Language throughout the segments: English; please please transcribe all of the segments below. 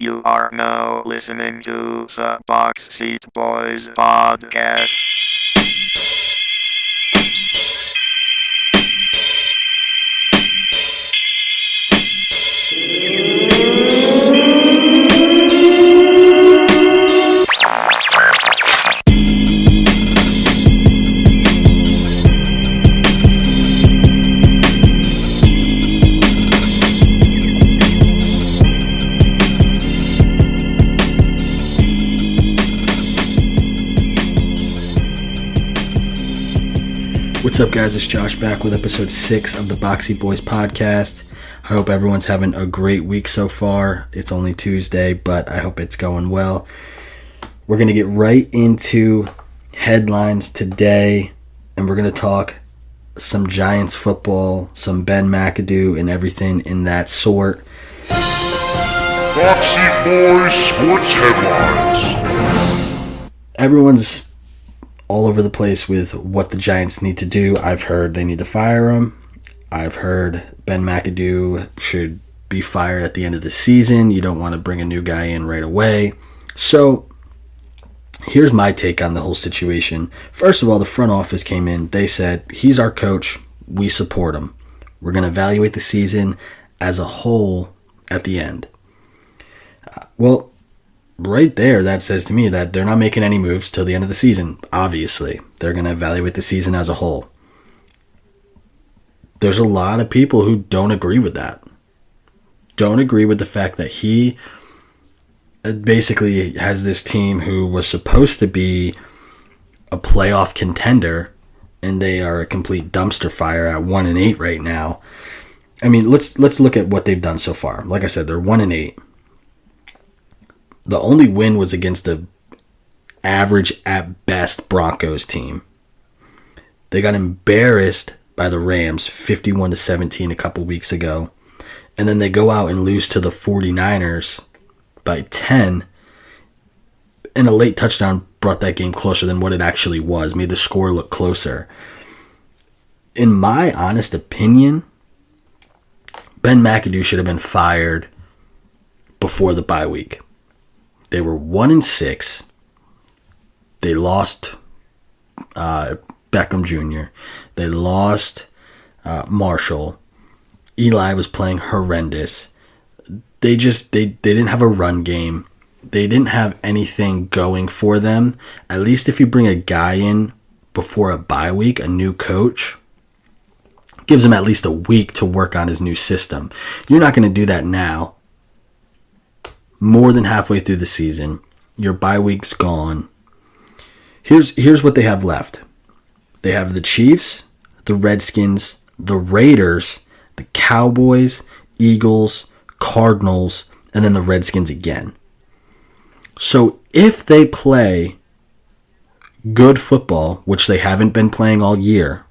You are now listening to the Box Seat Boys podcast. What's up, guys? It's Josh back with episode 6 of the Boxy Boys podcast. I hope everyone's having a great week so far. It's only Tuesday, but I hope it's going well. We're going to get right into headlines today, and we're going to talk some Giants football, some Ben McAdoo, and everything in that sort. Boxy Boys Sports Headlines. Everyone's all over the place with what the Giants need to do. I've heard they need to fire him. I've heard Ben McAdoo should be fired at the end of the season. You don't want to bring a new guy in right away. So here's my take on the whole situation. First of all, the front office came in. They said, he's our coach. We support him. We're going to evaluate the season as a whole at the end. Well, right there, that says to me that they're not making any moves till the end of the season. Obviously, they're going to evaluate the season as a whole. There's a lot of people who don't agree with that. Don't agree with the fact that he basically has this team who was supposed to be a playoff contender, and they are a complete dumpster fire at 1-8 right now. I mean, let's look at what they've done so far. Like I said, they're 1-8. The only win was against the average at best Broncos team. They got embarrassed by the Rams 51-17 a couple weeks ago. And then they go out and lose to the 49ers by 10. And a late touchdown brought that game closer than what it actually was, made the score look closer. In my honest opinion, Ben McAdoo should have been fired before the bye week. They were 1-6. They lost Beckham Jr. They lost Marshall. Eli was playing horrendous. They didn't have a run game. They didn't have anything going for them. At least if you bring a guy in before a bye week, a new coach, gives him at least a week to work on his new system. You're not going to do that now. More than halfway through the season, your bye week's gone. Here's what they have left. They have the Chiefs, the Redskins, the Raiders, the Cowboys, Eagles, Cardinals, and then the Redskins again. So if they play good football, which they haven't been playing all year,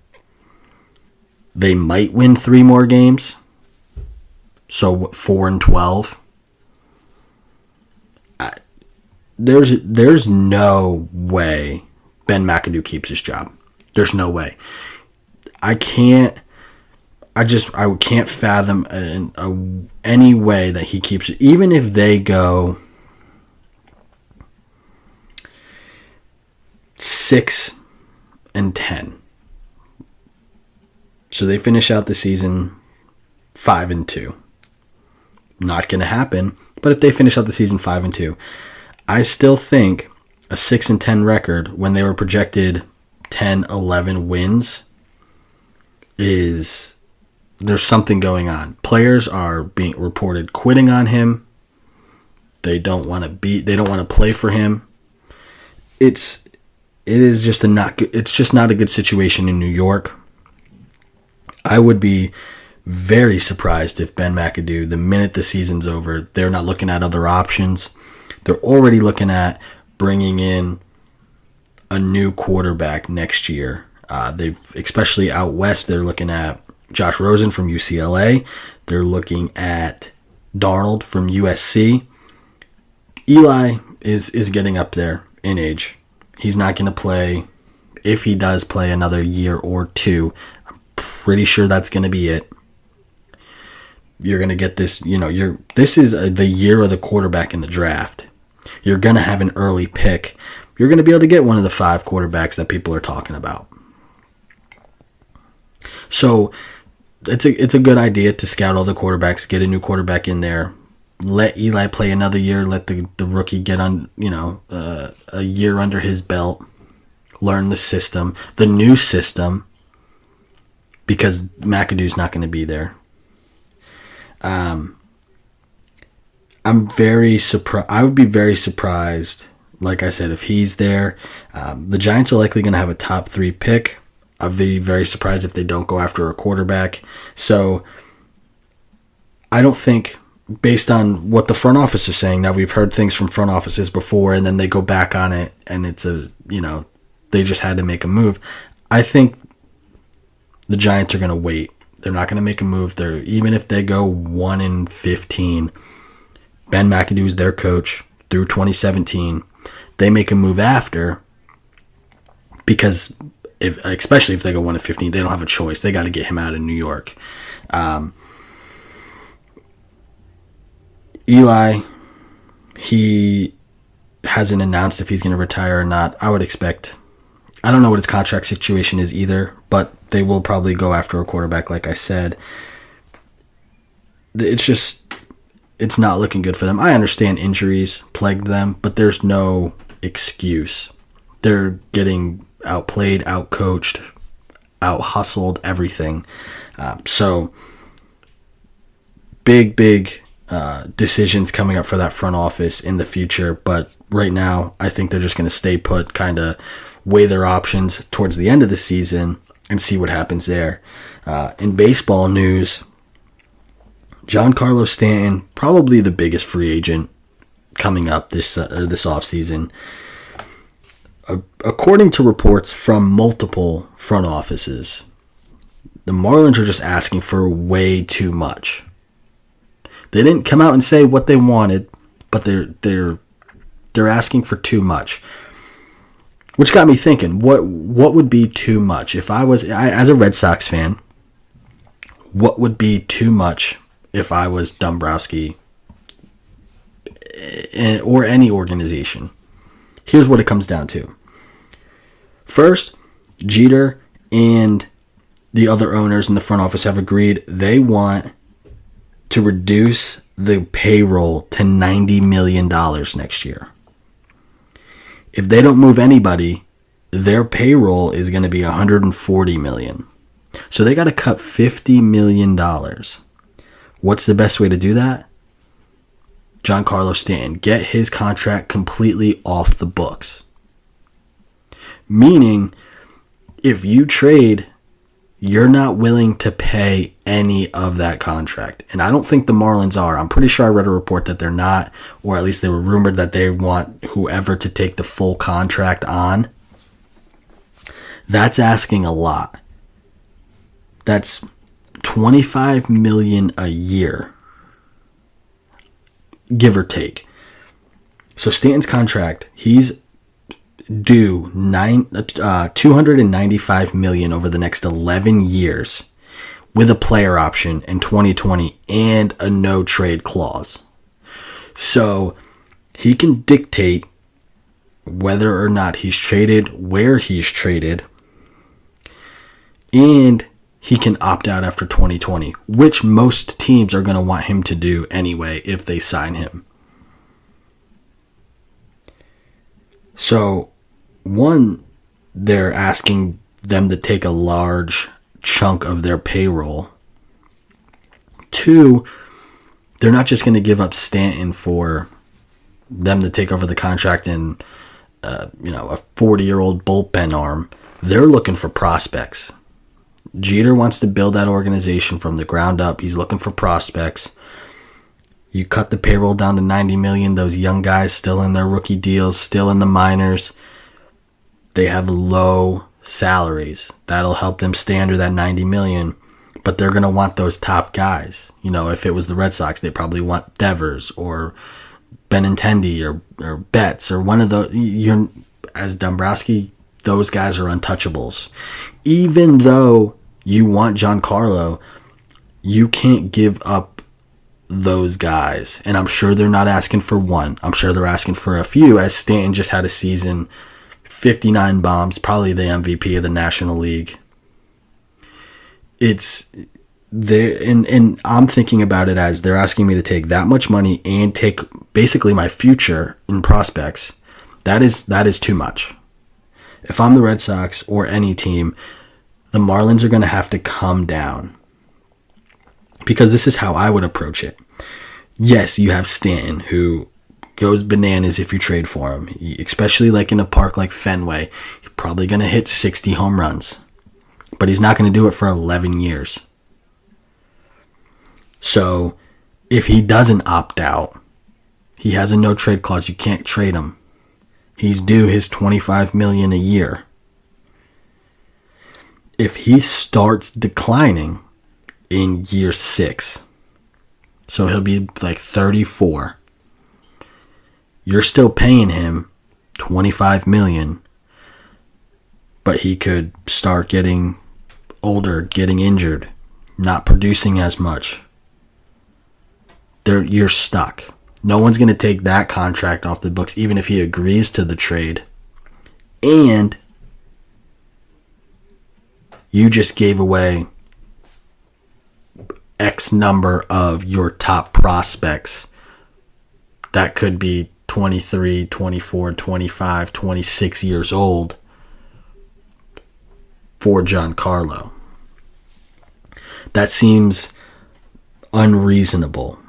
they might win 3 more games. So 4-12. There's no way Ben McAdoo keeps his job. There's no way. I can't fathom any way that he keeps it. Even if they go 6-10. So they finish out the season 5-2. Not going to happen. But if they finish out the season 5-2, I still think a 6-10 record when they were projected 10-11 wins there's something going on. Players are being reported quitting on him. They don't want to play for him. It's just not a good situation in New York. I would be very surprised if Ben McAdoo, the minute the season's over, they're not looking at other options. They're already looking at bringing in a new quarterback next year. Especially out west, they're looking at Josh Rosen from UCLA. They're looking at Darnold from USC. Eli is getting up there in age. He's not going to play. If he does play another year or two, I'm pretty sure that's going to be it. You're going to get this, this is the year of the quarterback in the draft. You're going to have an early pick. You're going to be able to get one of the 5 quarterbacks that people are talking about. So it's a good idea to scout all the quarterbacks, get a new quarterback in there, let Eli play another year, let the rookie get on, a year under his belt, learn the system, the new system, because McAdoo's not going to be there. I'm very surprised. I would be very surprised, like I said, if he's there. The Giants are likely going to have a top 3 pick. I'd be very surprised if they don't go after a quarterback. So I don't think, based on what the front office is saying, now we've heard things from front offices before and then they go back on it and it's they just had to make a move. I think the Giants are going to wait. They're not going to make a move. Even if they go 1-15, Ben McAdoo is their coach through 2017. They make a move after, because especially if they go 1-15, they don't have a choice. They got to get him out of New York. Eli, he hasn't announced if he's going to retire or not. I don't know what his contract situation is either, but they will probably go after a quarterback, like I said. It's not looking good for them. I understand injuries plagued them, but there's no excuse. They're getting outplayed, outcoached, out-hustled, everything. So, big decisions coming up for that front office in the future, but right now I think they're just going to stay put, kind of weigh their options towards the end of the season and see what happens there. In baseball news, GianCarlo Stanton, probably the biggest free agent coming up this offseason. According to reports from multiple front offices, the Marlins are just asking for way too much. They didn't come out and say what they wanted, but they're asking for too much. Which got me thinking, what would be too much? If I was, as a Red Sox fan, what would be too much if I was Dombrowski or any organization? Here's what it comes down to. First, Jeter and the other owners in the front office have agreed they want to reduce the payroll to $90 million next year. If they don't move anybody, their payroll is going to be $140 million. So they got to cut $50 million. What's the best way to do that? GianCarlo Stanton. Get his contract completely off the books. Meaning, if you trade, you're not willing to pay any of that contract. And I don't think the Marlins are. I'm pretty sure I read a report that they're not, or at least they were rumored that they want whoever to take the full contract on. That's asking a lot. That's $25 million a year, give or take. So Stanton's contract, he's due $295 million over the next 11 years, with a player option in 2020 and a no trade clause. So he can dictate whether or not he's traded, where he's traded, and he can opt out after 2020, which most teams are going to want him to do anyway if they sign him. So, one, they're asking them to take a large chunk of their payroll. Two, they're not just going to give up Stanton for them to take over the contract and a 40-year-old bullpen arm. They're looking for prospects. Jeter wants to build that organization from the ground up. He's looking for prospects. You cut the payroll down to $90 million. Those young guys still in their rookie deals, still in the minors. They have low salaries. That'll help them stay under that $90 million. But they're going to want those top guys. If it was the Red Sox, they probably want Devers or Benintendi or Betts or one of those. As Dombrowski, those guys are untouchables. Even though you want GianCarlo, you can't give up those guys. And I'm sure they're not asking for one. I'm sure they're asking for a few, as Stanton just had a season, 59 bombs, probably the MVP of the National League. It's there, and I'm thinking about it as they're asking me to take that much money and take basically my future in prospects. That is too much. If I'm the Red Sox or any team, the Marlins are going to have to come down. Because this is how I would approach it. Yes, you have Stanton, who goes bananas if you trade for him. Especially like in a park like Fenway. He's probably going to hit 60 home runs. But he's not going to do it for 11 years. So, if he doesn't opt out, he has a no-trade clause. You can't trade him. He's due his $25 million a year. If he starts declining in year 6, so he'll be like 34, you're still paying him $25 million, but he could start getting older, getting injured, not producing as much. You're stuck. No one's going to take that contract off the books, even if he agrees to the trade. And you just gave away X number of your top prospects that could be 23, 24, 25, 26 years old for GianCarlo. That seems unreasonable.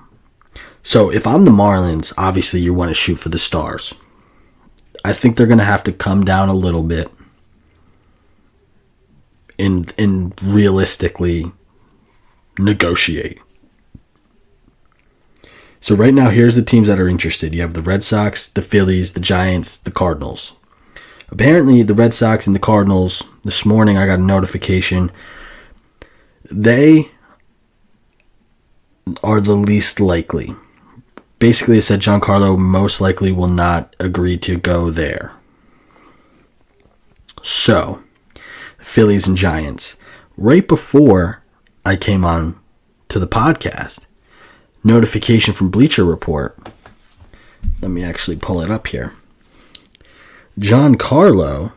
So if I'm the Marlins, obviously you want to shoot for the stars. I think they're going to have to come down a little bit and realistically negotiate. So right now, here's the teams that are interested. You have the Red Sox, the Phillies, the Giants, the Cardinals. Apparently, the Red Sox and the Cardinals, this morning I got a notification, they are the least likely. Basically, it said GianCarlo most likely will not agree to go there. So, Phillies and Giants. Right before I came on to the podcast, notification from Bleacher Report. Let me actually pull it up here. GianCarlo,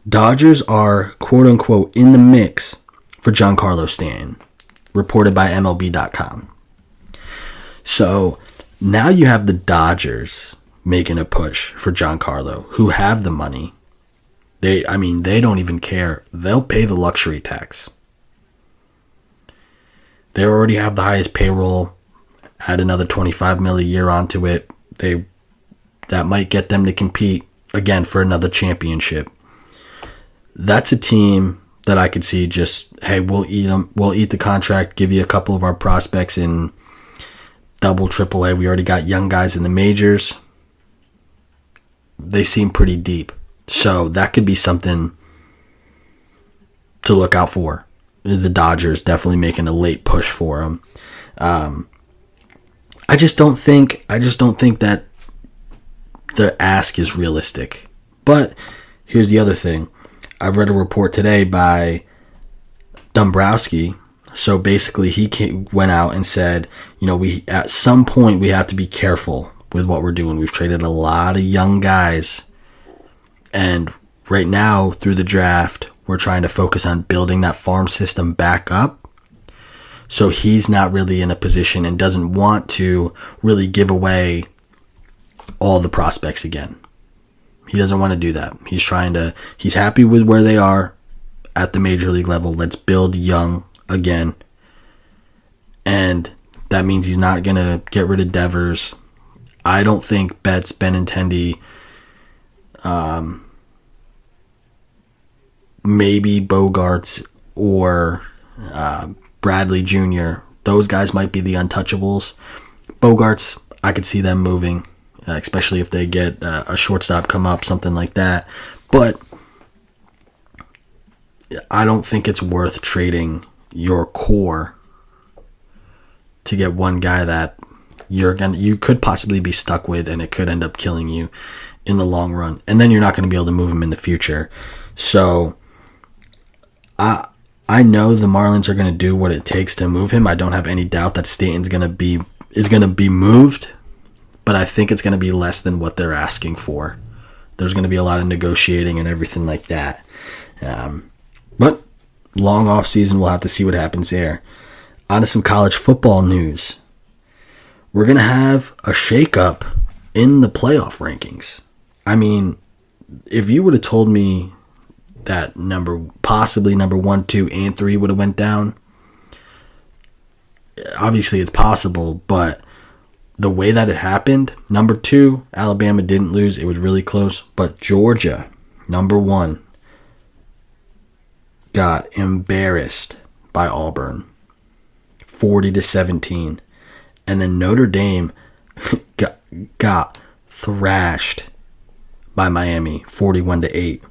Dodgers are quote-unquote in the mix for GianCarlo Stanton, reported by MLB.com. So now you have the Dodgers making a push for GianCarlo, who have the money. They don't even care. They'll pay the luxury tax. They already have the highest payroll. Add another $25 million a year onto it. That might get them to compete again for another championship. That's a team that I could see just, hey, we'll eat them. We'll eat the contract. Give you a couple of our prospects in double, triple A. We already got young guys in the majors. They seem pretty deep. So that could be something to look out for. The Dodgers definitely making a late push for him. I just don't think that the ask is realistic. But here's the other thing. I've read a report today by Dombrowski. So basically, he went out and said, we at some point we have to be careful with what we're doing. We've traded a lot of young guys. And right now, through the draft, we're trying to focus on building that farm system back up. So he's not really in a position and doesn't want to really give away all the prospects again. He doesn't want to do that. He's happy with where they are at the major league level. Let's build young again. And that means he's not going to get rid of Devers. I don't think Betts, Benintendi, maybe Bogarts or Bradley Jr. Those guys might be the untouchables. Bogarts, I could see them moving, especially if they get a shortstop come up, something like that. But I don't think it's worth trading your core to get one guy that you could possibly be stuck with, and it could end up killing you in the long run. And then you're not going to be able to move him in the future. So I know the Marlins are going to do what it takes to move him. I don't have any doubt that Stanton's is going to be moved, but I think it's going to be less than what they're asking for. There's going to be a lot of negotiating and everything like that. But long off season, we'll have to see what happens there. On to some college football news. We're going to have a shakeup in the playoff rankings. I mean, if you would have told me that possibly number 1, 2, and 3 would have went down, obviously it's possible, but the way that it happened, number 2, Alabama didn't lose. It was really close, but Georgia, number 1, got embarrassed by Auburn, 40-17, and then Notre Dame got thrashed by Miami, 41-8.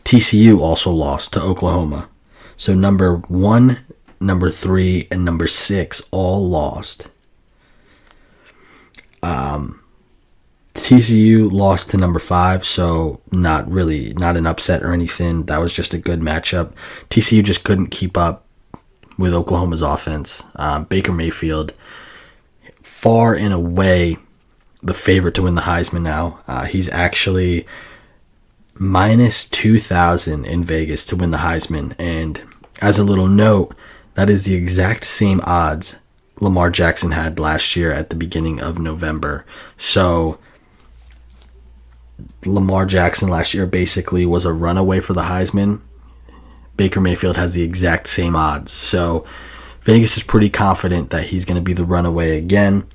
TCU also lost to Oklahoma. So number 1, number 3, and number 6 all lost. TCU lost to number 5, so not an upset or anything. That was just a good matchup. TCU just couldn't keep up with Oklahoma's offense. Baker Mayfield, far and away the favorite to win the Heisman now. He's actually minus 2,000 in Vegas to win the Heisman. And as a little note, that is the exact same odds Lamar Jackson had last year at the beginning of November. So Lamar Jackson last year basically was a runaway for the Heisman. Baker Mayfield has the exact same odds. So Vegas is pretty confident that he's going to be the runaway again.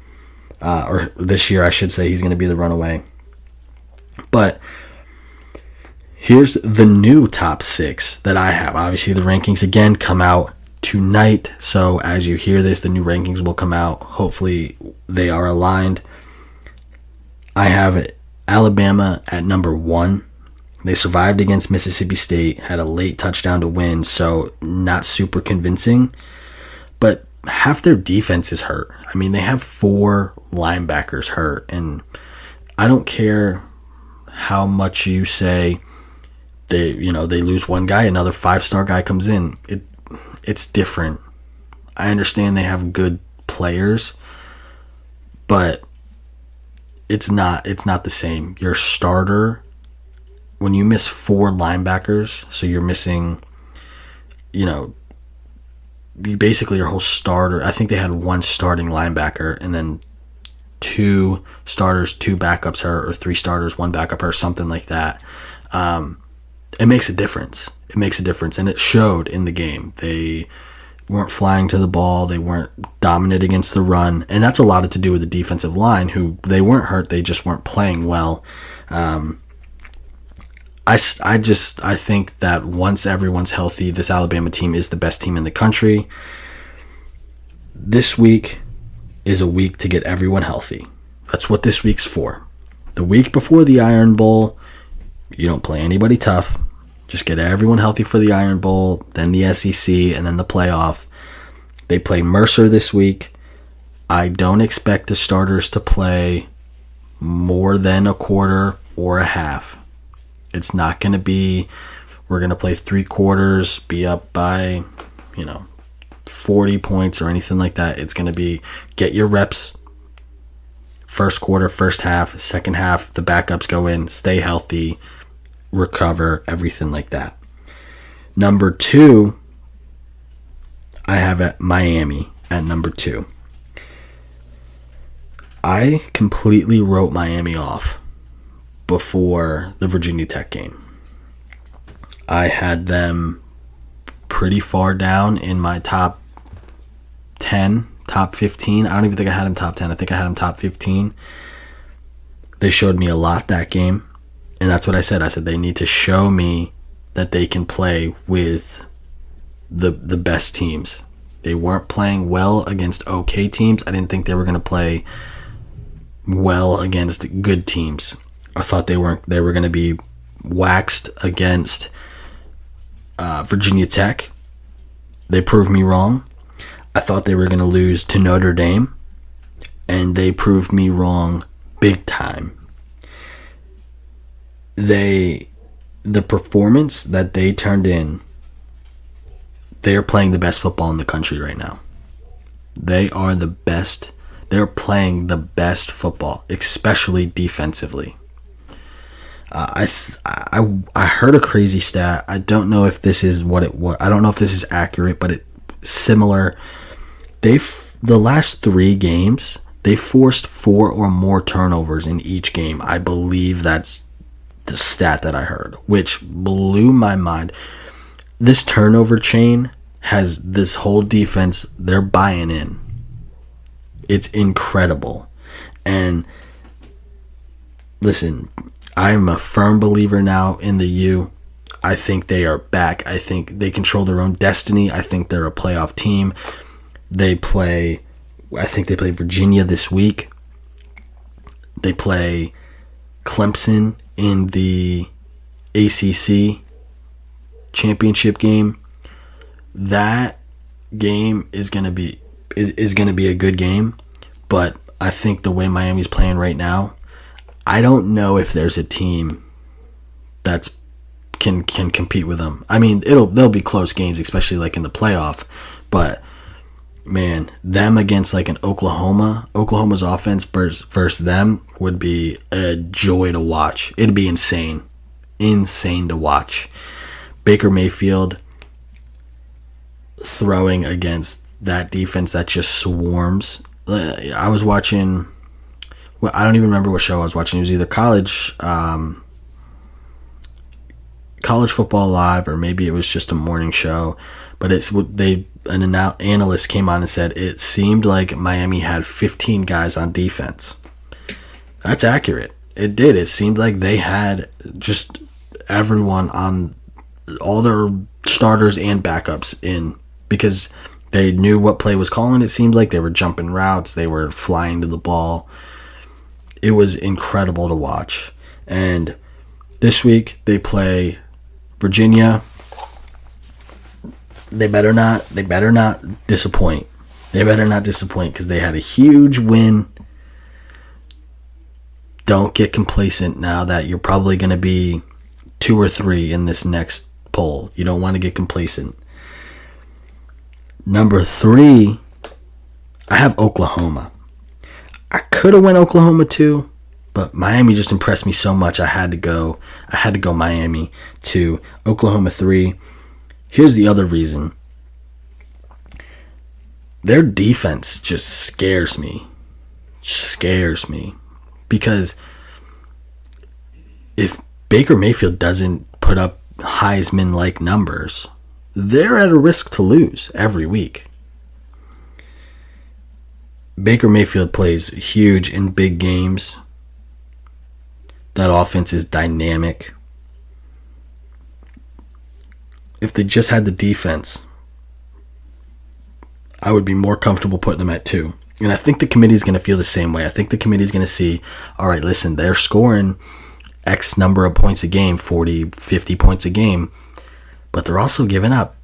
Or this year, I should say, he's going to be the runaway. But here's the new top 6 that I have. Obviously, the rankings, again, come out tonight. So as you hear this, the new rankings will come out. Hopefully, they are aligned. I have Alabama at number 1. They survived against Mississippi State, had a late touchdown to win, so not super convincing. But half their defense is hurt. I mean, they have 4 linebackers hurt, and I don't care how much you say they lose one guy, another 5-star guy comes in. It's different. I understand they have good players, but it's not the same. Your starter, when you miss 4 linebackers, so you're missing, basically your whole starter. I think they had 1 starting linebacker and then 2 starters, 2 backups hurt, or 3 starters, 1 backup hurt, something like that. It makes a difference. It makes a difference, and it showed in the game. They weren't flying to the ball. They weren't dominant against the run, and that's a lot to do with the defensive line, who they weren't hurt. They just weren't playing well. I think that once everyone's healthy, this Alabama team is the best team in the country. This week is a week to get everyone healthy. That's what this week's for. The week before the Iron Bowl, you don't play anybody tough. Just get everyone healthy for the Iron Bowl, then the SEC, and then the playoff. They play Mercer this week. I don't expect the starters to play more than a quarter or a half. It's not going to be, we're going to play 3 quarters, be up by, 40 points or anything like that. It's going to be get your reps. First quarter, first half, second half, the backups go in, stay healthy, recover, everything like that. Number 2, I have at Miami at number 2. I completely wrote Miami off before the Virginia Tech game. I had them pretty far down in my top 10, top 15. I don't even think I had them top 10. I think I had them top 15. They showed me a lot that game, and that's what I said. I said they need to show me that they can play with the best teams. They weren't playing well against okay teams. I didn't think they were going to play well against good teams. I thought they were going to be waxed against Virginia Tech. They proved me wrong. I thought they were going to lose to Notre Dame, and they proved me wrong big time. The performance that they turned in they are playing the best football in the country right now. They are the best. They're playing the best football, especially defensively. I heard a crazy stat. I don't know if this is what it was. I don't know if this is accurate, but it's similar. The last 3 games, they forced 4 or more turnovers in each game. I believe that's the stat that I heard, which blew my mind. This turnover chain has this whole defense, they're buying in. It's incredible. And listen, I'm a firm believer now in the U. I think they are back. I think they control their own destiny. I think they're a playoff team. I think they play Virginia this week. They play Clemson in the ACC championship game. That game is going to be a good game, but I think the way Miami's playing right now, I don't know if there's a team that's can compete with them. I mean, they'll be close games, especially like in the playoff, but man, them against like an Oklahoma's offense versus them would be a joy to watch. It'd be insane to watch. Baker Mayfield throwing against that defense that just swarms. I was watching, well, I don't even remember what show I was watching. It was either college football live, or maybe it was just a morning show. But an analyst came on and said it seemed like Miami had 15 guys on defense. That's accurate. It did. It seemed like they had just everyone on, all their starters and backups in, because they knew what play was calling. It seemed like they were jumping routes. They were flying to the ball. It was incredible to watch. And this week they play Virginia. They better not disappoint. They better not disappoint, because they had a huge win. Don't get complacent now that you're probably going to be 2 or 3 in this next poll. You don't want to get complacent. Number 3, I have Oklahoma. I could have went Oklahoma too, but Miami just impressed me so much. I had to go Miami 2, Oklahoma 3. Here's the other reason. Their defense just scares me. Because if Baker Mayfield doesn't put up Heisman-like numbers, they're at a risk to lose every week. Baker Mayfield plays huge in big games. That offense is dynamic. If they just had the defense, I would be more comfortable putting them at 2. And I think the committee is going to feel the same way. I think the committee is going to see, all right, listen, they're scoring X number of points a game, 40, 50 points a game, but they're also giving up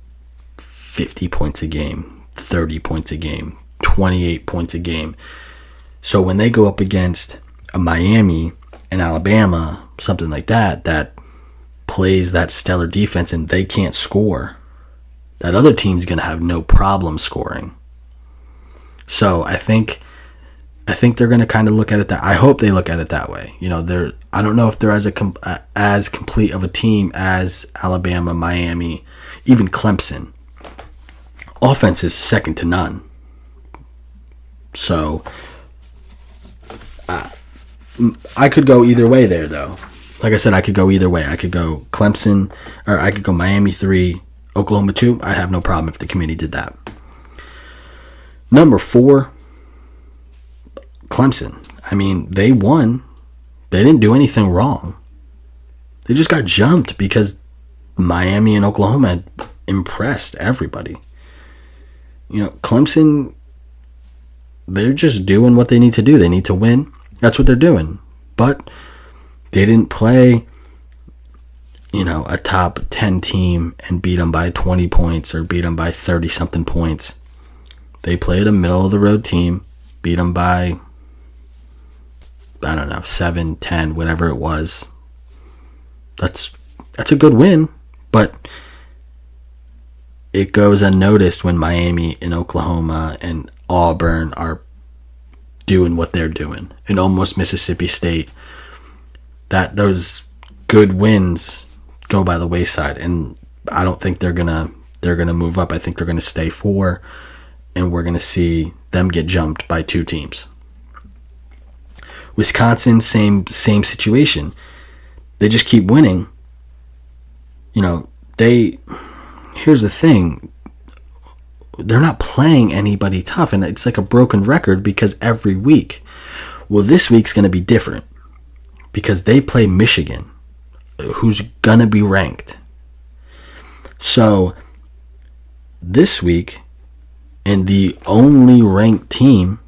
50 points a game, 30 points a game, 28 points a game. So when they go up against a Miami and Alabama, something like that, that plays that stellar defense and they can't score, that other team's going to have no problem scoring. So I think they're going to kind of look at it that. I hope they look at it that way. You know, I don't know if they're as complete of a team as Alabama, Miami, even Clemson. Offense is second to none. So I could go either way there, though. Like I said, I could go either way. I could go Clemson, or I could go Miami 3, Oklahoma 2. I'd have no problem if the committee did that. Number 4, Clemson. I mean, they won. They didn't do anything wrong. They just got jumped because Miami and Oklahoma had impressed everybody. You know, Clemson, they're just doing what they need to do. They need to win. That's what they're doing. But they didn't play, you know, a top 10 team and beat them by 20 points or beat them by 30-something points. They played a middle-of-the-road team, beat them by, I don't know, 7, 10, whatever it was. That's a good win, but it goes unnoticed when Miami and Oklahoma and Auburn are doing what they're doing, and almost Mississippi State, that those good wins go by the wayside, and I don't think they're gonna move up. I think they're gonna stay 4, and we're gonna see them get jumped by 2 teams. Wisconsin, same situation. They just keep winning. Here's the thing. They're not playing anybody tough, and it's like a broken record because every week. Well, this week's going to be different because they play Michigan, who's going to be ranked. So this week, and the only ranked team,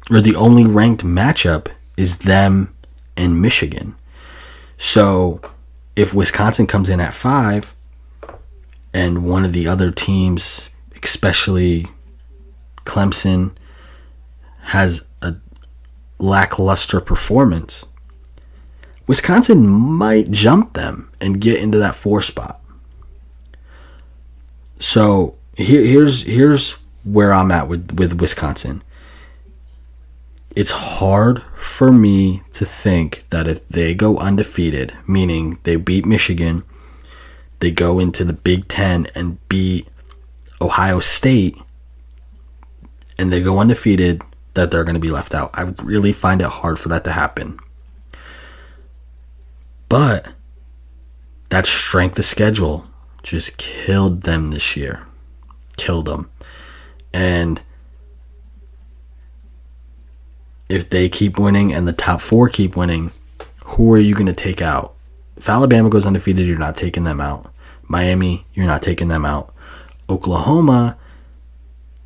or the only ranked matchup, is them and Michigan. So if Wisconsin comes in at 5 and one of the other teams, especially Clemson, has a lackluster performance, Wisconsin might jump them and get into that 4 spot. So here's where I'm at with Wisconsin. It's hard for me to think that if they go undefeated, meaning they beat Michigan, they go into the Big Ten and beat Ohio State, and they go undefeated, that they're going to be left out. I really find it hard for that to happen. But that strength of schedule just killed them this year. Killed them. And if they keep winning and the top 4 keep winning, who are you going to take out? If Alabama goes undefeated, you're not taking them out. Miami, you're not taking them out. Oklahoma,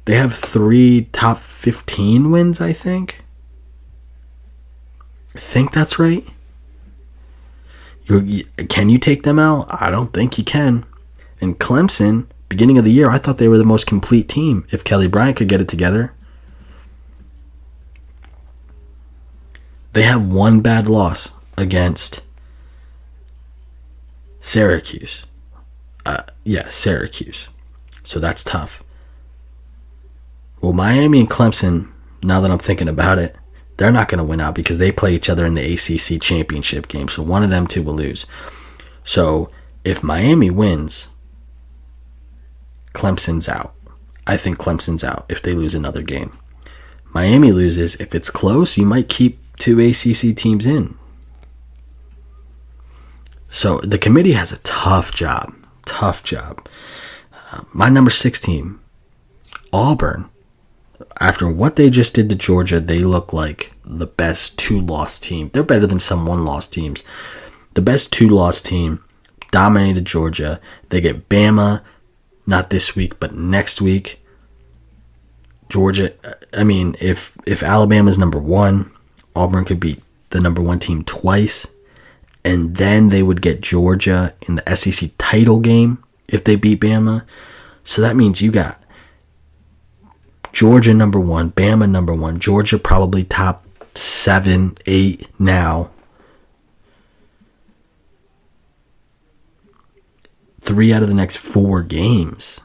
they have 3 top 15 wins, I think. I think that's right. Can you take them out? I don't think you can. And Clemson, beginning of the year, I thought they were the most complete team if Kelly Bryant could get it together. They have 1 bad loss against Syracuse. Syracuse. So that's tough. Well, Miami and Clemson, now that I'm thinking about it, they're not going to win out because they play each other in the ACC championship game. So one of them 2 will lose. So if Miami wins, Clemson's out. I think Clemson's out if they lose another game. Miami loses. If it's close, you might keep 2 ACC teams in. So the committee has a tough job. My number 6 team, Auburn. After what they just did to Georgia, they look like the best 2-loss team. They're better than some 1-loss teams. The best 2-loss team dominated Georgia. They get Bama, not this week, but next week. Georgia, I mean, if Alabama's number 1, Auburn could beat the number 1 team twice, and then they would get Georgia in the SEC title game if they beat Bama. So that means you got Georgia number 1, Bama number 1, Georgia probably top 7, 8 now. 3 out of the next 4 games.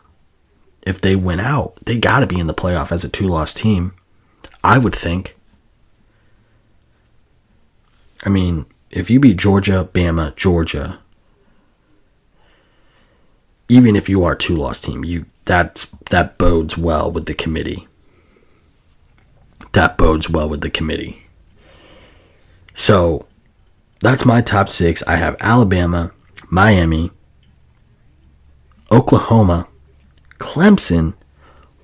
If they win out, they got to be in the playoff as a 2-loss team, I would think. I mean, if you beat Georgia, Bama, Georgia, even if you are a 2-loss team, that bodes well with the committee. That bodes well with the committee. So that's my top 6. I have Alabama, Miami, Oklahoma, Clemson,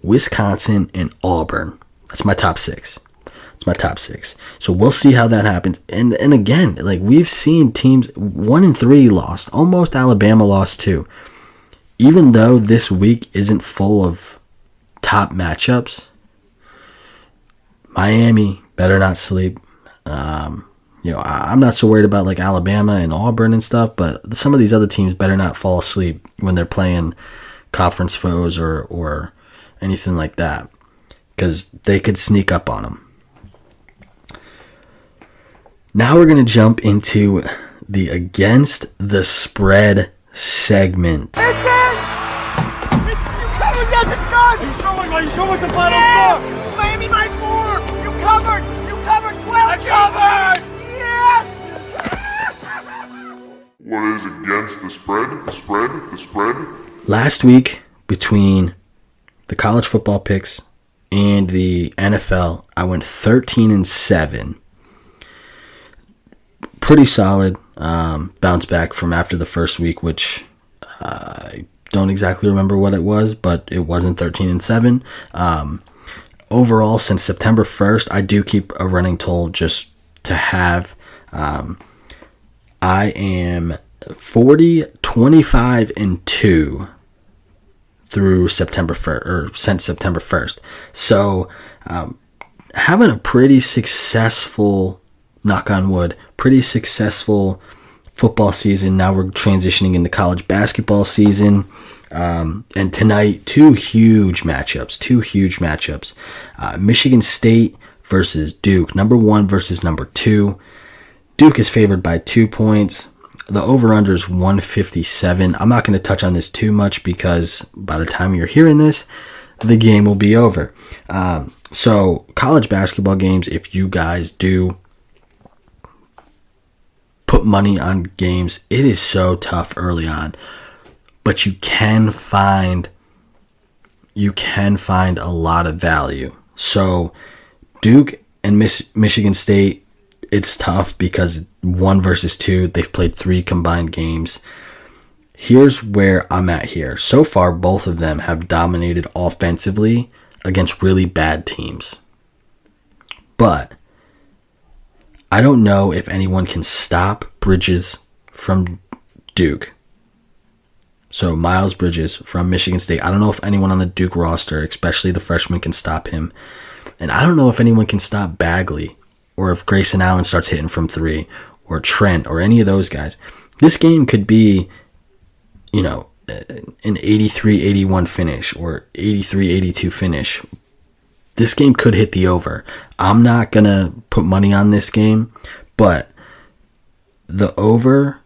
Wisconsin, and Auburn. That's my top 6. It's my top 6. So we'll see how that happens. And again, like we've seen teams 1 and 3 lost. Almost Alabama lost too. Even though this week isn't full of top matchups, Miami better not sleep. I'm not so worried about like Alabama and Auburn and stuff, but some of these other teams better not fall asleep when they're playing conference foes or anything like that, because they could sneak up on them. Now we're going to jump into the Against the Spread segment. Yes, it's good! Are you sure what's the final Yeah! score? Miami by 4! You covered! You covered 12! I covered! Yes! What is against the spread? Last week, between the college football picks and the NFL, I went 13-7. Pretty solid. Bounce back from after the first week, which I don't exactly remember what it was, but it wasn't 13-7. Overall, since September 1st, I do keep a running total just to have. I am 25-2 through September 1st, or since September 1st. So, having a pretty successful, knock on wood, pretty successful football season. Now we're transitioning into college basketball season. And tonight, two huge matchups. Michigan State versus Duke. Number 1 versus number 2. Duke is favored by 2 points. The over-under is 157. I'm not going to touch on this too much because by the time you're hearing this, the game will be over. So college basketball games, if you guys do put money on games, it is so tough early on. But you can find a lot of value. So Duke and Michigan State, it's tough because 1 versus 2, they've played 3 combined games. Here's where I'm at here. So far, both of them have dominated offensively against really bad teams. But I don't know if anyone can stop Bridges from Duke. So Miles Bridges from Michigan State. I don't know if anyone on the Duke roster, especially the freshman, can stop him. And I don't know if anyone can stop Bagley, or if Grayson Allen starts hitting from 3, or Trent, or any of those guys. This game could be, an 83-81 finish, or 83-82 finish. This game could hit the over. I'm not going to put money on this game, but the over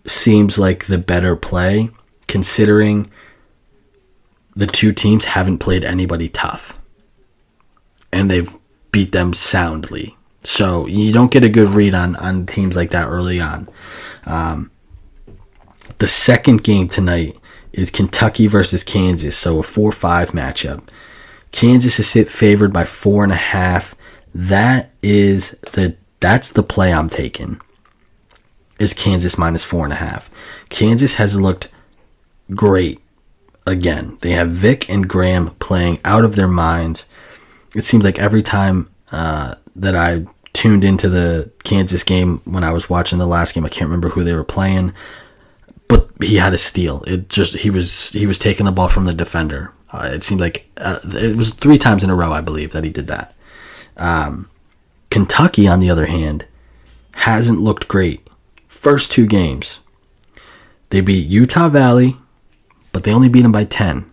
seems like the better play, considering the two teams haven't played anybody tough. And they've beat them soundly. So you don't get a good read on teams like that early on. The second game tonight is Kentucky versus Kansas, so a 4-5 matchup. Kansas is favored by 4.5. That's the play I'm taking, is Kansas minus 4.5. Kansas has looked great again. They have Vic and Graham playing out of their minds. It seems like every time that I tuned into the Kansas game when I was watching the last game, I can't remember who they were playing, but he had a steal. He was taking the ball from the defender. It seemed like it was 3 times in a row, I believe, that he did that. Kentucky, on the other hand, hasn't looked great. First 2 games, they beat Utah Valley, but they only beat them by 10.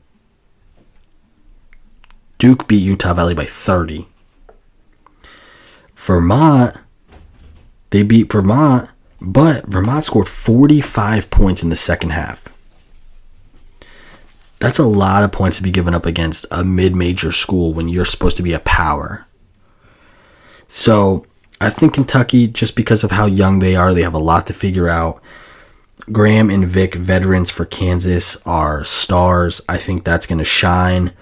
Duke beat Utah Valley by 30. Vermont, they beat Vermont, but Vermont scored 45 points in the second half. That's a lot of points to be given up against a mid-major school when you're supposed to be a power. So I think Kentucky, just because of how young they are, they have a lot to figure out. Graham and Vic, veterans for Kansas, are stars. I think that's going to shine.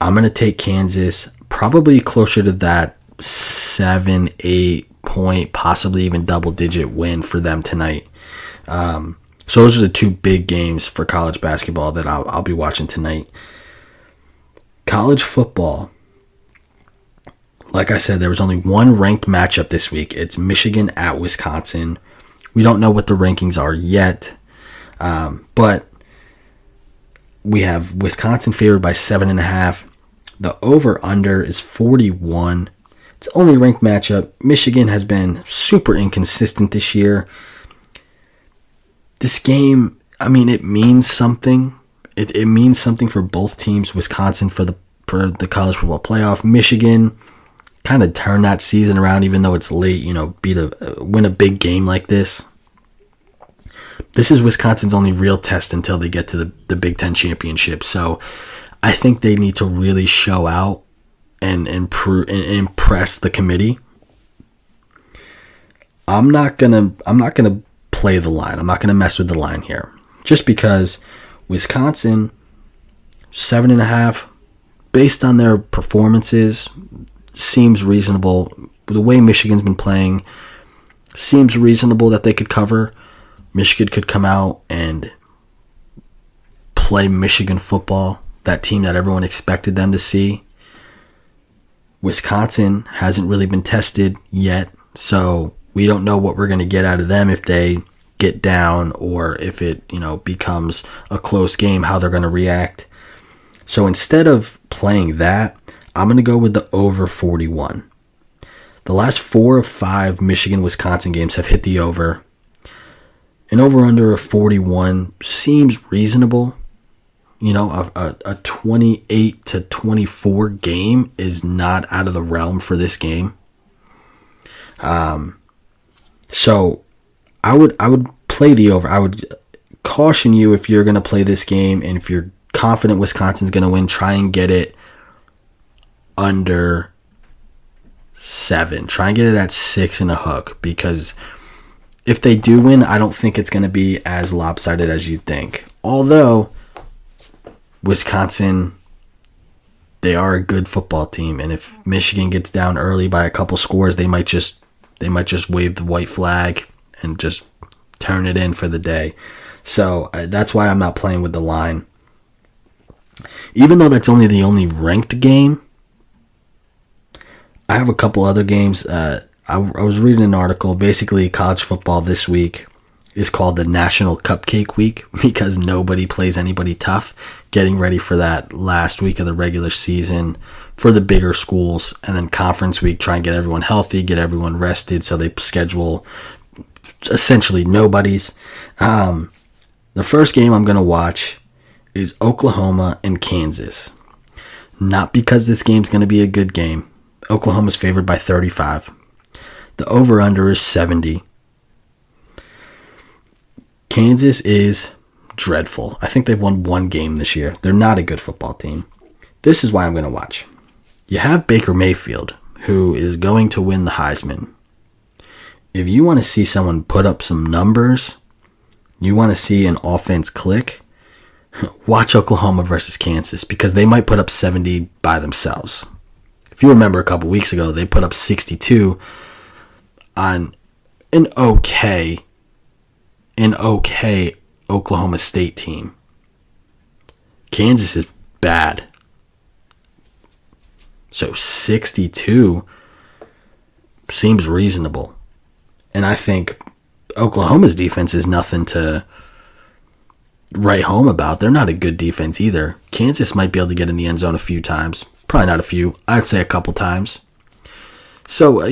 I'm going to take Kansas probably closer to that 7-8 point, possibly even double-digit win for them tonight. So those are the 2 big games for college basketball that I'll be watching tonight. College football. Like I said, there was only one ranked matchup this week. It's Michigan at Wisconsin. We don't know what the rankings are yet, but we have Wisconsin favored by 7.5. The over-under is 41. It's only ranked matchup. Michigan has been super inconsistent this year. This game, it means something. It means something for both teams. Wisconsin for the college football playoff. Michigan kind of turned that season around, even though it's late. Win a big game like this. This is Wisconsin's only real test until they get to the Big Ten championship. So I think they need to really show out and impress the committee. I'm not gonna play the line. I'm not gonna mess with the line here, just because Wisconsin 7.5, based on their performances, seems reasonable. The way Michigan's been playing seems reasonable that they could cover. Michigan could come out and play Michigan football, that team that everyone expected them to see. Wisconsin hasn't really been tested yet, so we don't know what we're going to get out of them if they get down or if it, becomes a close game, how they're going to react. So instead of playing that, I'm going to go with the over 41. The last 4 of 5 Michigan-Wisconsin games have hit the over. An over-under of 41 seems reasonable. A 28 to 24 game is not out of the realm for this game. So I would play the over. I would caution you, if you're going to play this game and if you're confident Wisconsin's going to win, try and get it under 7. Try and get it at 6 and a hook, because if they do win, I don't think it's going to be as lopsided as you think. Although Wisconsin, they are a good football team, and if Michigan gets down early by a couple scores, they might just wave the white flag and just turn it in for the day. So that's why I'm not playing with the line. Even though that's only the only ranked game, I have a couple other games. I was reading an article. Basically, college football this week is called the National Cupcake Week because nobody plays anybody tough, getting ready for that last week of the regular season for the bigger schools. And then conference week, try and get everyone healthy, get everyone rested, so they schedule essentially nobodies. The first game I'm going to watch is Oklahoma and Kansas. Not because this game's going to be a good game. Oklahoma's favored by 35. The over-under is 70. Kansas is dreadful. I think they've won 1 game this year. They're not a good football team. This is why I'm going to watch. You have Baker Mayfield, who is going to win the Heisman. If you want to see someone put up some numbers, you want to see an offense click, watch Oklahoma versus Kansas, because they might put up 70 by themselves. If you remember a couple weeks ago, they put up 62 on an okay Oklahoma State team. Kansas is bad. So 62 seems reasonable. And I think Oklahoma's defense is nothing to write home about. They're not a good defense either. Kansas might be able to get in the end zone a few times. Probably not a few. I'd say a couple times. So, a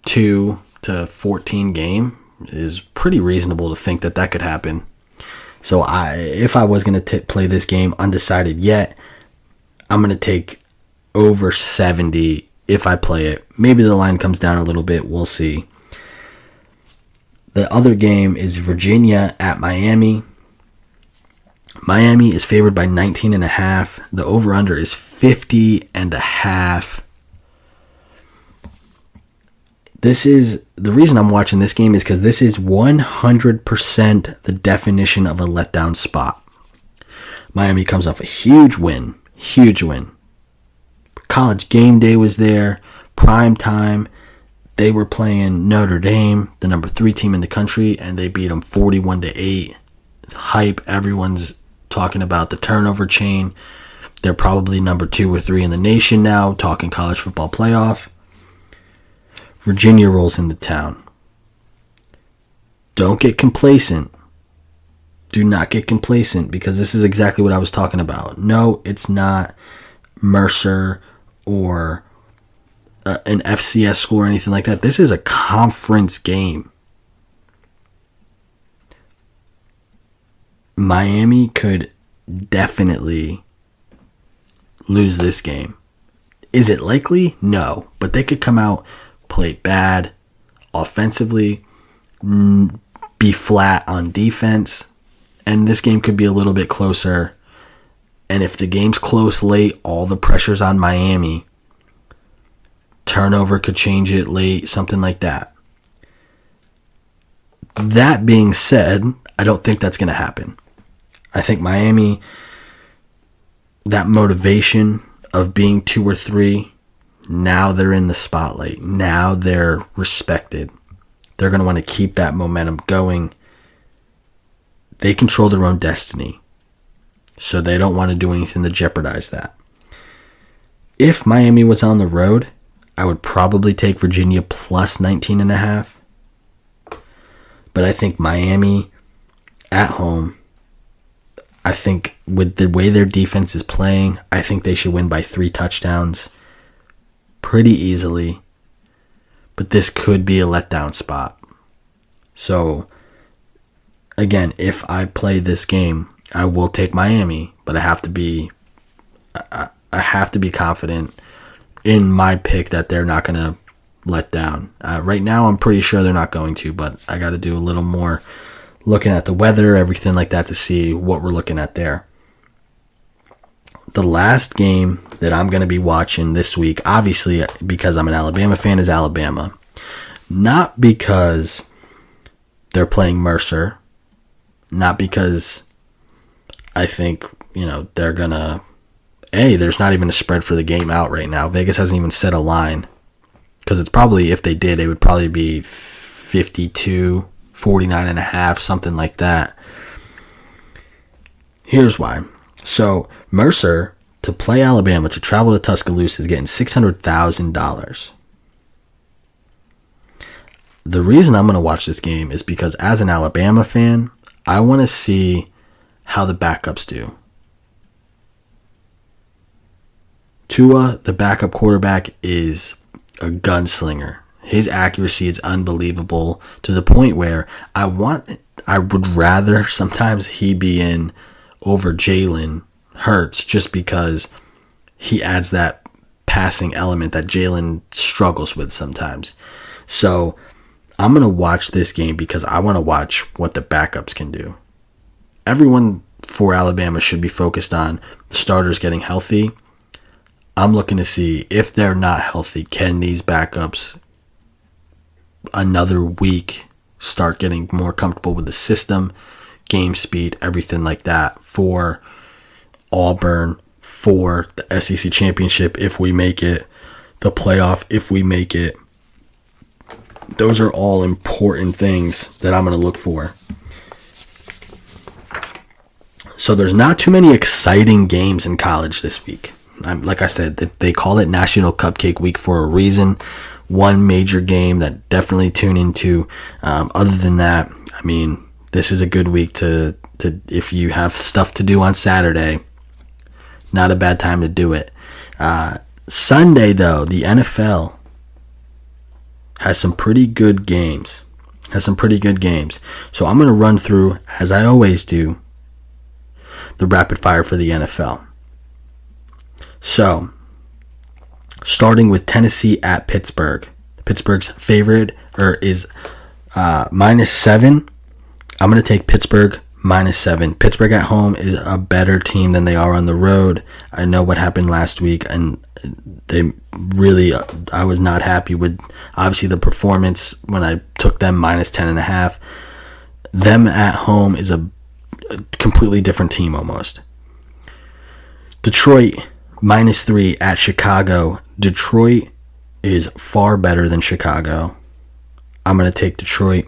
2 to 14 game is pretty reasonable to think that could happen. So if I was going to play this game, undecided yet, I'm going to take over 70 if I play it. Maybe the line comes down a little bit. We'll see. The other game is Virginia at Miami. Miami is favored by 19.5. The over-under is 50.5. This is the reason I'm watching this game is because this is 100% the definition of a letdown spot. Miami comes off a huge win. College game day was there, prime time. They were playing Notre Dame, the number 3 team in the country, and they beat them 41-8. Hype. Everyone's talking about the turnover chain. They're probably number 2 or 3 in the nation now, talking college football playoff. Virginia rolls into town. Don't get complacent. Do not get complacent, because this is exactly what I was talking about. No, it's not Mercer or an FCS school or anything like that. This is a conference game. Miami could definitely lose this game. Is it likely? No. But they could come out, play bad offensively, be flat on defense, and this game could be a little bit closer. And if the game's close late, all the pressure's on Miami. Turnover could change it late, something like that. That being said, I don't think that's going to happen. I think Miami, that motivation of being 2 or 3, now they're in the spotlight. Now they're respected. They're going to want to keep that momentum going. They control their own destiny. So they don't want to do anything to jeopardize that. If Miami was on the road, I would probably take Virginia plus 19.5. But I think Miami at home, I think with the way their defense is playing, I think they should win by 3 touchdowns pretty easily. But this could be a letdown spot. So, again, if I play this game, I will take Miami, but I have to be confident in my pick that they're not going to let down. Right now, I'm pretty sure they're not going to, but I got to do a little more looking at the weather, everything like that, to see what we're looking at there. The last game that I'm going to be watching this week, obviously because I'm an Alabama fan, is Alabama. Not because they're playing Mercer, not because I think, they're going to... there's not even a spread for the game out right now. Vegas hasn't even set a line. Because it's probably, if they did, it would probably be 52, 49.5, something like that. Here's why. So, Mercer, to play Alabama, to travel to Tuscaloosa, is getting $600,000. The reason I'm going to watch this game is because as an Alabama fan, I want to see how the backups do. Tua, the backup quarterback, is a gunslinger. His accuracy is unbelievable to the point where I would rather sometimes he be in over Jalen Hurts just because he adds that passing element that Jalen struggles with sometimes. So I'm going to watch this game because I want to watch what the backups can do. Everyone for Alabama should be focused on the starters getting healthy. I'm looking to see if they're not healthy, can these backups another week start getting more comfortable with the system, game speed, everything like that for Auburn, for the SEC championship if we make it, the playoff if we make it. Those are all important things that I'm going to look for. So there's not too many exciting games in college this week. Like I said, they call it National Cupcake Week for a reason. One major game that definitely tune into. Other than that, this is a good week to if you have stuff to do on Saturday, not a bad time to do it. Sunday, though, the NFL has some pretty good games. So I'm going to run through, as I always do, the rapid fire for the NFL. So, starting with Tennessee at Pittsburgh. Pittsburgh's favorite is -7. I'm going to take Pittsburgh -7. Pittsburgh at home is a better team than they are on the road. I know what happened last week, and I was not happy with, obviously, the performance when I took them -10.5. Them at home is a completely different team almost. Detroit -3 at Chicago. Detroit is far better than Chicago. I'm going to take Detroit.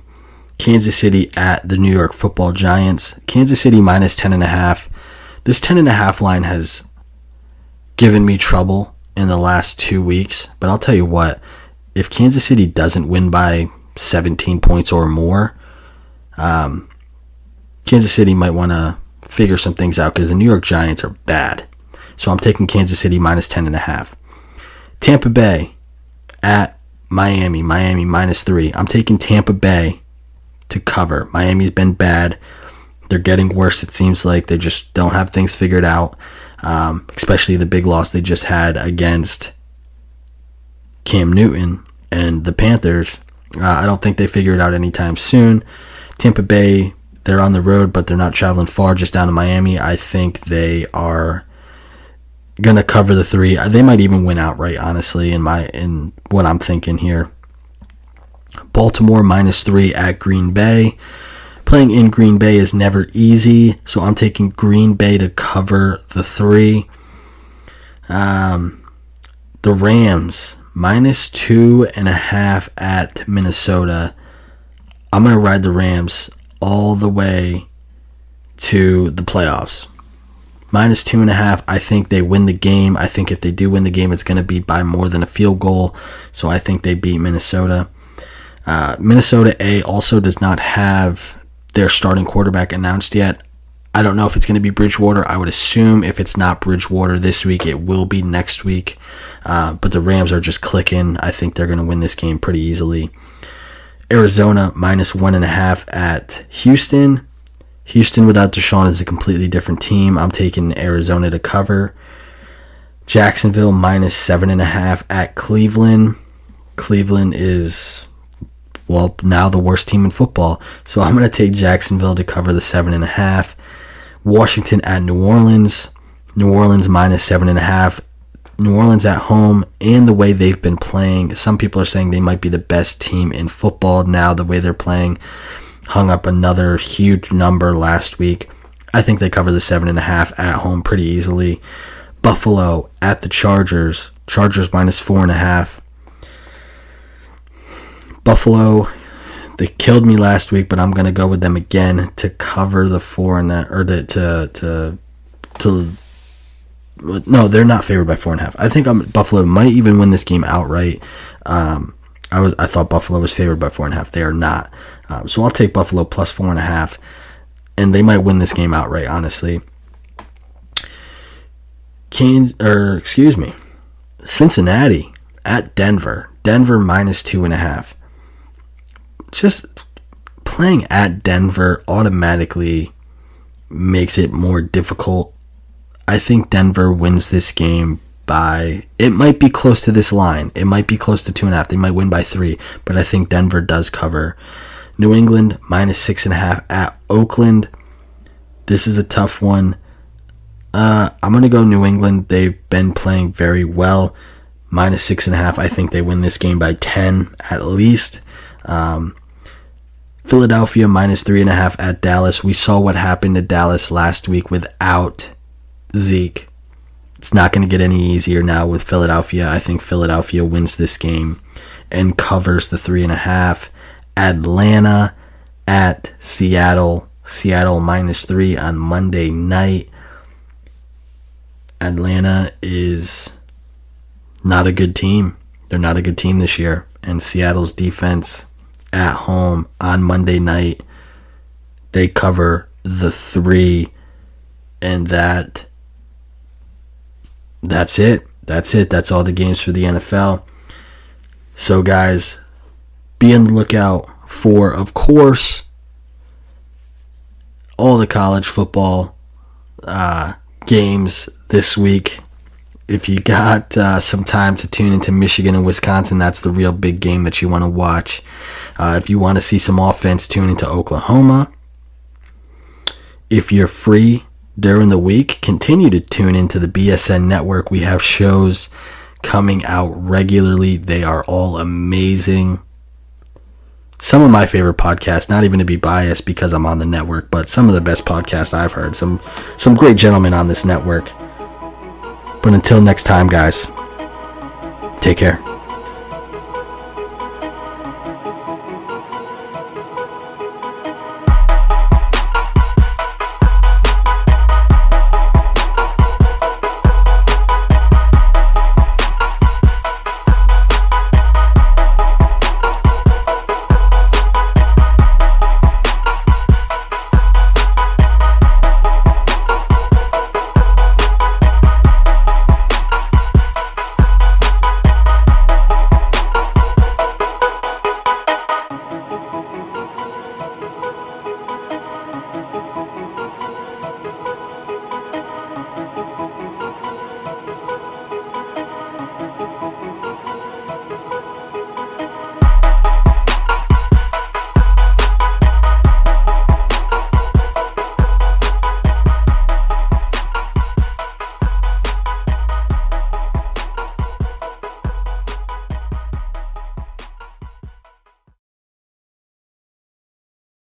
Kansas City at the New York Football Giants. Kansas City -10.5. This 10.5 line has given me trouble in the last 2 weeks. But I'll tell you what, if Kansas City doesn't win by 17 points or more, Kansas City might want to figure some things out because the New York Giants are bad. So I'm taking Kansas City -10.5. Tampa Bay at Miami. Miami -3. I'm taking Tampa Bay to cover. Miami's been bad. They're getting worse, it seems like. They just don't have things figured out. Especially the big loss they just had against Cam Newton and the Panthers. I don't think they figure it out anytime soon. Tampa Bay, they're on the road, but they're not traveling far, just down to Miami. I think they are going to cover the 3. They might even win outright, honestly, in what I'm thinking here. Baltimore -3 at Green Bay. Playing in Green Bay is never easy, so I'm taking Green Bay to cover the 3. The Rams -2.5 at Minnesota. I'm going to ride the Rams all the way to the playoffs. -2.5. I think they win the game. I think if they do win the game, it's going to be by more than a field goal. So I think they beat Minnesota. Minnesota A also does not have their starting quarterback announced yet. I don't know if it's going to be Bridgewater. I would assume if it's not Bridgewater this week, it will be next week. But the Rams are just clicking. I think they're going to win this game pretty easily. Arizona -1.5 at Houston. Houston without Deshaun is a completely different team. I'm taking Arizona to cover. Jacksonville -7.5 at Cleveland. Cleveland is, well, now the worst team in football. So I'm going to take Jacksonville to cover the 7.5. Washington at New Orleans. New Orleans -7.5. New Orleans at home, and the way they've been playing, some people are saying they might be the best team in football now, the way they're playing. Hung up another huge number last week. I think they cover the 7.5 at home pretty easily. Buffalo at the Chargers. Chargers -4.5. Buffalo, they killed me last week, but I'm going to go with them again to cover the 4.5, or no, they're not favored by 4.5. I think Buffalo might even win this game outright. I thought Buffalo was favored by 4.5. They are not. So I'll take Buffalo plus 4.5, and they might win this game outright, honestly. Cincinnati at Denver. Denver -2.5. Just playing at Denver automatically makes it more difficult. I think Denver wins this game by, it might be close to this line. It might be close to 2.5. They might win by 3, but I think Denver does cover. New England -6.5 at Oakland. This is a tough one. I'm going to go New England. They've been playing very well. -6.5. I think they win this game by 10 at least. Philadelphia -3.5 at Dallas. We saw what happened to Dallas last week without Zeke. It's not going to get any easier now with Philadelphia. I think Philadelphia wins this game and covers the 3.5. Atlanta at Seattle. Seattle -3 on Monday night. Atlanta is not a good team. They're not a good team this year. And Seattle's defense at home on Monday night, they cover the 3. And that's it. That's all the games for the NFL. So, guys, be on the lookout for, of course, all the college football games this week. If you got some time to tune into Michigan and Wisconsin, that's the real big game that you want to watch. If you want to see some offense, tune into Oklahoma. If you're free during the week, continue to tune into the B.S.N network. We have shows coming out regularly. They are all amazing. Some of my favorite podcasts, not even to be biased because I'm on the network, but some of the best podcasts I've heard. Some great gentlemen on this network. But until next time, guys, take care.